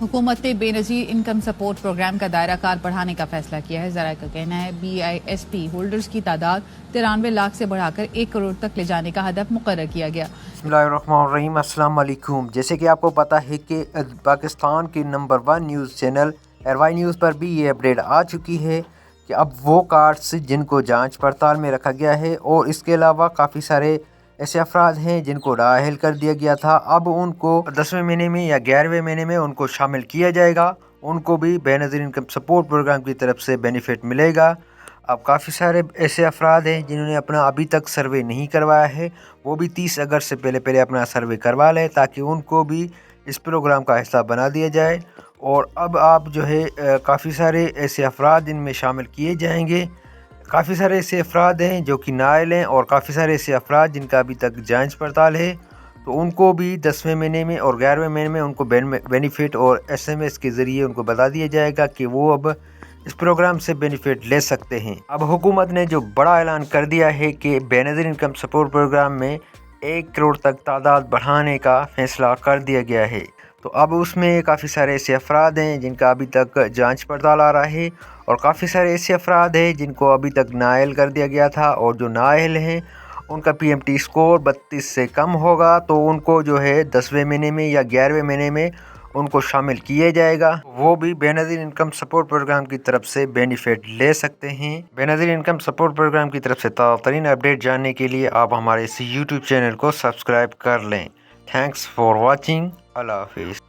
हुकूमत ने Benazir income support programme का दायरा कार बढ़ाने का फैसला किया है। ज़राए का कहना है BISP होल्डर्स की तादाद 93 लाख से बढ़ाकर 1 करोड़ तक ले जाने का हदफ मुकर्रर किया गया। बिस्मिल्लाहिर्रहमानिर्रहीम, अस्सलाम वालेकुम। जैसे कि आपको पता है कि पाकिस्तान के number 1 news channel RY news पर भी ये अपडेट आ चुकी है कि अब वो कार्ड्स जिनको जांच पड़ताल में रखा गया है और इसके अलावा काफ़ी सारे ऐसे अफराद हैं जिनको नाअहल कर दिया गया था, अब उनको 10वें महीने में या 11वें महीने में उनको शामिल किया जाएगा। उनको भी बेनज़ीर इनकम सपोर्ट प्रोग्राम की तरफ से बेनिफिट मिलेगा। अब काफ़ी सारे ऐसे अफराद हैं जिन्होंने अपना अभी तक सर्वे नहीं करवाया है, वो भी 30 अगस्त से पहले अपना सर्वे करवा लें ताकि उनको भी इस प्रोग्राम का हिस्सा बना दिया जाए। और अब आप जो है काफ़ी सारे ऐसे अफराद इनमें शामिल किए जाएंगे। काफ़ी सारे ऐसे अफराद हैं जो कि नाअहल हैं और काफ़ी सारे ऐसे अफराद जिनका अभी तक जांच पड़ताल है, तो उनको भी 10वें महीने में और 11वें महीने में उनको बेनिफिट और SMS के ज़रिए उनको बता दिया जाएगा कि वो अब इस प्रोग्राम से बेनिफिट ले सकते हैं। अब हुकूमत ने जो बड़ा ऐलान कर दिया है कि बेनज़ीर इनकम सपोर्ट प्रोग्राम में 1 करोड़ तक तादाद बढ़ाने का फ़ैसला कर दिया गया है। तो अब उसमें काफ़ी सारे ऐसे अफराद हैं जिनका अभी तक जांच पड़ताल आ रहा है और काफ़ी सारे ऐसे अफराद हैं जिनको अभी तक नाअहल कर दिया गया था, और जो नाअहल हैं उनका PMT स्कोर 32 से कम होगा तो उनको जो है 10वें महीने में या 11वें महीने में उनको शामिल किया जाएगा। वो भी बेनज़ीर इनकम सपोर्ट प्रोग्राम की तरफ से बेनिफिट ले सकते हैं। बेनज़ीर इनकम सपोर्ट प्रोग्राम की तरफ से ताज़ा अपडेट जानने के लिए आप हमारे इस YouTube चैनल को सब्सक्राइब कर लें। Thanks for watching. अल्लाह हाफिज़।